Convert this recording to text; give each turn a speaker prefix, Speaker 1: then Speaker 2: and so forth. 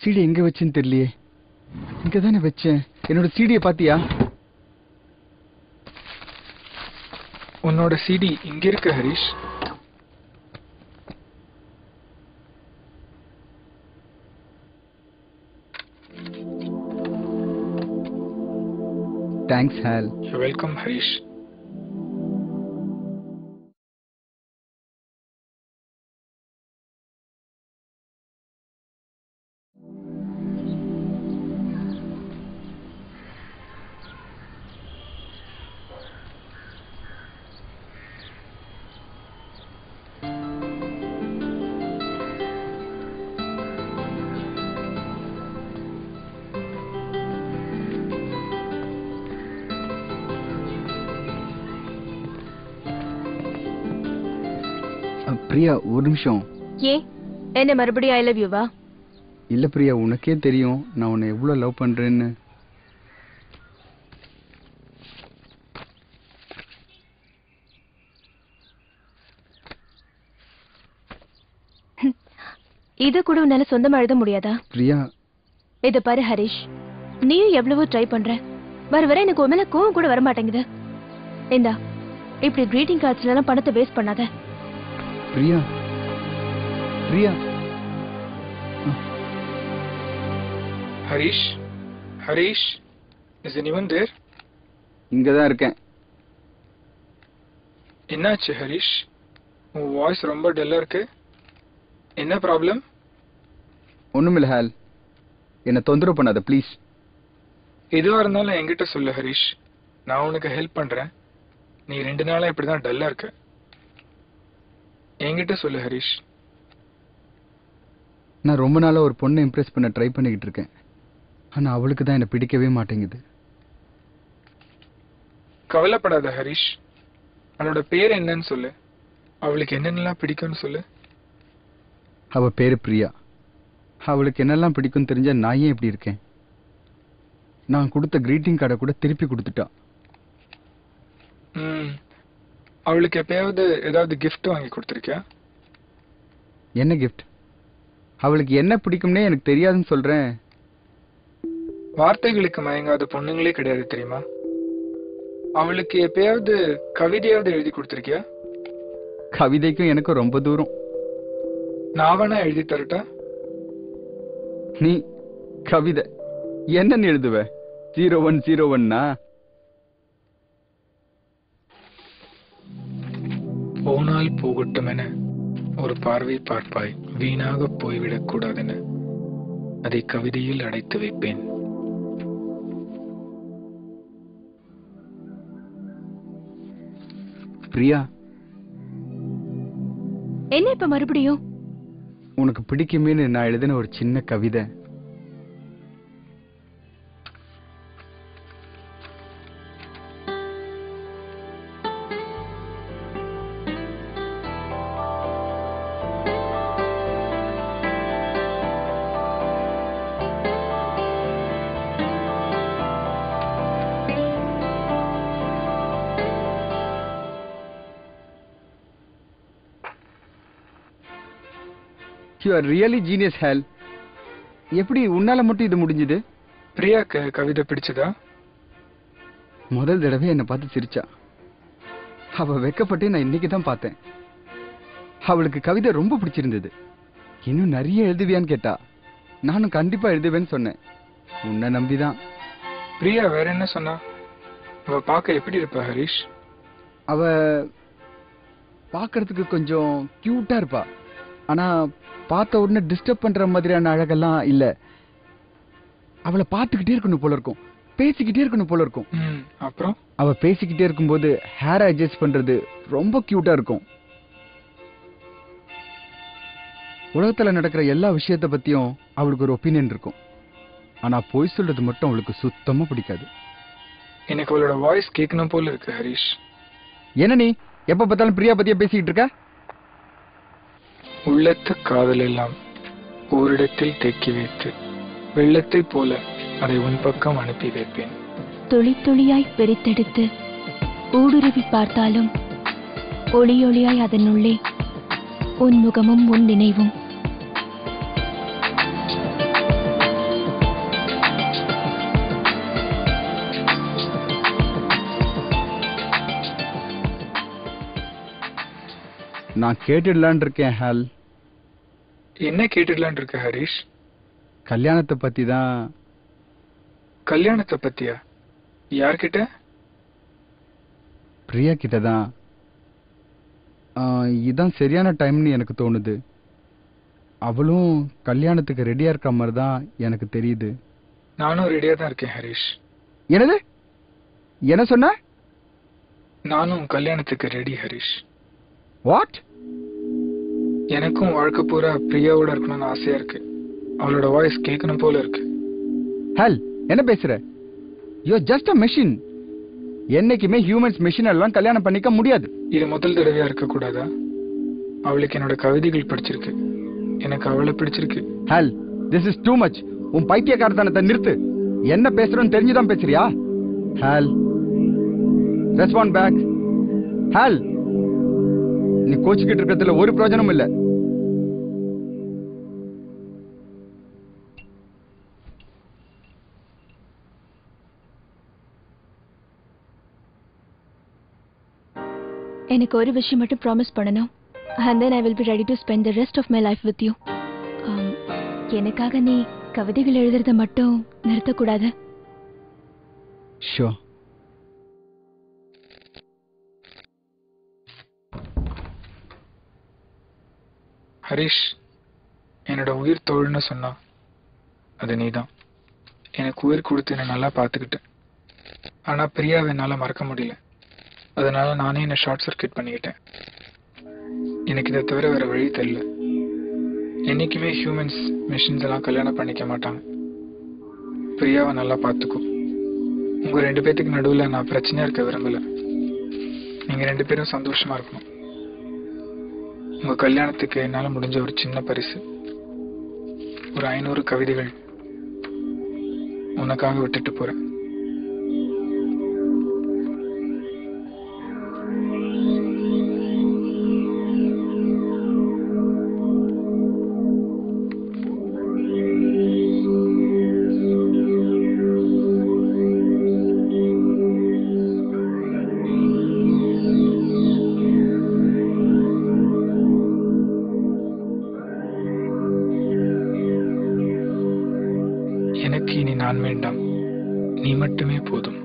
Speaker 1: CD எங்க வச்சேன்னு தெரியலையே. இங்க தானே வச்சேன். என்னோட சீடியை பாத்தியா?
Speaker 2: உன்னோட சிடி இங்க இருக்கு Harish.
Speaker 1: Thanks hall.
Speaker 2: You welcome Harish.
Speaker 1: Priya ஒரு நிமிஷம்.
Speaker 3: ஏன் என்ன மறுபடியும் ஐ லவ் யூவா?
Speaker 1: இல்ல பிரியா, உனக்கே தெரியும் நான் உன்னை எவ்வளவு லவ் பண்றேன்னு.
Speaker 3: இத கூட உன்னால சொந்தமா எழுத முடியாதா?
Speaker 1: பிரியா
Speaker 3: இத பாரு ஹரிஷ், நீயும் எவ்வளவோ ட்ரை பண்ற, வர வர எனக்கு உன் மேல கோவம் கூட வர மாட்டேங்குது. இந்தா இப்படி கிரீட்டிங் கார்ட்ஸ்ல எல்லாம் பணத்தை வேஸ்ட் பண்ணாத.
Speaker 1: Priya Priya.
Speaker 2: Harish Harish, is anyone there?
Speaker 1: இங்கதான் இருக்கேன்.
Speaker 2: என்னாச்சு ஹரிஷ்? உன் வாய்ஸ் ரொம்ப டல்லா இருக்கு. என்ன ப்ராப்ளம்?
Speaker 1: ஒண்ணுமில்ல ஹால், என்ன தொந்தரவு பண்ணாத ப்ளீஸ்.
Speaker 2: எதுவா இருந்தாலும் என்கிட்ட சொல்லு ஹரிஷ், நான் உனக்கு ஹெல்ப் பண்றேன். நீ 2 நாளா இப்படிதான் டல்லா இருக்க. என்கிட்ட சொல்லு ஹரிஷ்.
Speaker 1: நான் ரொம்ப நாளா ஒரு பொண்ணை இம்ப்ரெஸ் பண்ண ட்ரை பண்ணிக்கிட்டு இருக்கேன். ஆனா அவளுக்கு தான் என்ன பிடிக்கவே மாட்டேங்குது.
Speaker 2: கவலைப்படாத ஹரிஷ், அவளோட பேர் என்னன்னு சொல்லு. அவளுக்கு என்னென்னலாம் பிடிக்கும்னு சொல்லு.
Speaker 1: அவ பேரு பிரியா. அவளுக்கு என்னெல்லாம் பிடிக்கும் தெரிஞ்சா நான் ஏன் இப்படி இருக்கேன்? நான் கொடுத்த கிரீட்டிங் கார்டை கூட திருப்பி கொடுத்துட்டா.
Speaker 2: அவளுக்கு எப்பயாவது ஏதாவது கிஃப்ட் வாங்கி கொடுத்துருக்கியா?
Speaker 1: என்ன கிஃப்ட்? அவளுக்கு என்ன பிடிக்கும்னே எனக்கு தெரியாதுன்னு சொல்றேன்.
Speaker 2: வார்த்தைகளுக்கு மயங்காத பொண்ணுங்களே கிடையாது தெரியுமா? அவளுக்கு எப்பயாவது கவிதையாவது எழுதி கொடுத்துருக்கியா?
Speaker 1: கவிதைக்கும் எனக்கும் ரொம்ப தூரம்.
Speaker 2: நான் வேணா எழுதி தரட்டா?
Speaker 1: நீ கவிதை என்னன்னு எழுதுவ? 0101னா?
Speaker 2: போனால் போகட்டும் என ஒரு பார்வை பார்ப்பாய், வீணாக போய்விடக் கூடாதென அதை கவிதையில் அடைத்து வைப்பேன்.
Speaker 1: பிரியா,
Speaker 3: என்ன இப்ப மறுபடியும்?
Speaker 1: உனக்கு பிடிக்குமேன்னு நான் எழுதின ஒரு சின்ன கவிதை. You are really genius, Hal. எப்படி உன்னால மட்டும் இது முடிஞ்சது?
Speaker 2: பிரியாக்கு கவிதை பிடிச்சதா?
Speaker 1: முதல் தடவை என்னை பார்த்து சிரிச்சா. அவ வெக்கப்பட்டு நான் இன்னைக்கு தான் பார்த்தேன். அவளுக்கு கவிதை ரொம்ப பிடிச்சிருந்தது. இன்னும் நிறைய எழுதுவியான்னு கேட்டா. நானும் கண்டிப்பா எழுதுவேன்னு சொன்னேன். உன்னை நம்பிதான்.
Speaker 2: பிரியா வேற என்ன சொன்னா? அவ பார்க்க எப்படி இருப்பா ஹரிஷ்?
Speaker 1: அவ பார்க்கறதுக்கு கொஞ்சம் கியூட்டா இருப்பா. ஆனா பார்த்த உடனே டிஸ்டர்ப் பண்ற மாதிரியான அழகெல்லாம் இல்ல. அவளை பார்த்துக்கிட்டே இருக்கணும் போல இருக்கும், பேசிக்கிட்டே இருக்கணும் போல இருக்கும்.
Speaker 2: அப்புறம்
Speaker 1: அவ பேசிக்கிட்டே இருக்கும்போது ஹேர் அட்ஜஸ்ட் பண்றது ரொம்ப கியூட்டா இருக்கும். உலகத்துல நடக்கிற எல்லா விஷயத்த பத்தியும் அவளுக்கு ஒரு ஒப்பீனியன் இருக்கும். ஆனா பொய் சொல்றது மட்டும் அவளுக்கு சுத்தமா பிடிக்காது.
Speaker 2: எனக்கு அவளோட வாய்ஸ் கேட்கணும் போல இருக்கு ஹரிஷ்.
Speaker 1: என்ன நீ எப்ப பார்த்தாலும் பிரியா பத்தியா பேசிக்கிட்டு இருக்க?
Speaker 2: உள்ளத்து காதல் எல்லாம் ஓரிடத்தில் தேக்கி வைத்து வெள்ளத்தை போல அதை உன் பக்கம் அனுப்பி வைப்பேன்.
Speaker 3: துளி துளியாய் பெரித்தெடுத்து ஊடுருவி பார்த்தாலும் ஒளி ஒளியாய் அதனுள்ளே உன் முகமும் உன் நினைவும்.
Speaker 1: நான் கேட்டுடலான் இருக்கேன் ஹால்.
Speaker 2: என்ன கேட்டுடலான் இருக்க ஹரிஷ்?
Speaker 1: கல்யாணத்தை பத்தி தான்.
Speaker 2: கல்யாணத்தை பத்தியா? யார்கிட்ட?
Speaker 1: பிரியா கிட்ட தான். இதான் சரியான டைம்னு எனக்கு தோணுது. அவளும் கல்யாணத்துக்கு ரெடியா இருக்க மாதிரி தான் எனக்கு தெரியுது.
Speaker 2: நானும் ரெடியா தான் இருக்கேன் ஹரிஷ்.
Speaker 1: என்னது? என்ன சொன்ன?
Speaker 2: நானும் கல்யாணத்துக்கு ரெடி ஹரிஷ்.
Speaker 1: வாட்?
Speaker 2: எனக்கும் வாழ்க்கை பூரா பிரியாவோட இருக்கணும்னு ஆசையா இருக்கு. அவளோட வாய்ஸ் கேட்கணும் போல இருக்கு.
Speaker 1: ஹல், என்ன பேசுற? You just a machine. என்னைக்குமே ஹியூமன்ஸ் மெஷின் எல்லாம் கல்யாணம் பண்ணிக்க முடியாது.
Speaker 2: இது முதல் தடவையா இருக்க கூடாதா? அவளுக்கு என்னோட கவிதைகள் பிடிச்சிருக்கு, எனக்கு அவளை பிடிச்சிருக்கு.
Speaker 1: ஹல், திஸ் இஸ் டூ மச். உன் பைத்தியக்காரத்தனத்தை நிறுத்து. என்ன பேசுறோன்னு தெரிஞ்சுதான் பேசுறியா? ஹல், ரெஸ்பாண்ட் பேக். ஹல், நீ கோச்சிக்கிட்டு இருக்கிறதுல ஒரு பிரயோஜனமும் இல்ல.
Speaker 3: எனக்கு ஒரு விஷயம் மட்டும் ப்ராமிஸ் பண்ணணும். and then I will be ready to spend the rest of my life with you. எனக்காக நீ கவிதைகள் எழுதுறத மட்டும் நிறுத்தக்கூடாது.
Speaker 1: ஷூர்.
Speaker 2: ஹரிஷ், என்னோட உயிர் தோழ்னு சொன்னா அது நீதான். எனக்கு உயிர் கொடுத்து என்னை நல்லா பார்த்துக்கிட்ட. ஆனா பிரியாவை என்னால மறக்க முடியல. அதனால நானே என்னை ஷார்ட் சர்க்கியூட் பண்ணிக்கிட்டேன். எனக்கு இதை தவிர வேற வழி தெரியல. என்னைக்குமே ஹியூமன்ஸ் மிஷின்ஸ் எல்லாம் கல்யாணம் பண்ணிக்க மாட்டாங்க. பிரியாவை நல்லா பார்த்துக்கும். உங்க 2 பேத்துக்கு நடுவில் நான் பிரச்சனையா இருக்க விரும்பல. நீங்க 2 பேரும் சந்தோஷமா இருக்கணும். உங்க கல்யாணத்துக்கு என்னால முடிஞ்ச ஒரு சின்ன பரிசு, ஒரு 500 கவிதைகள் உனக்காக விட்டுட்டு போறேன். எனக்கு இனி நான் வேண்டாம், நீ மட்டுமே போதும்.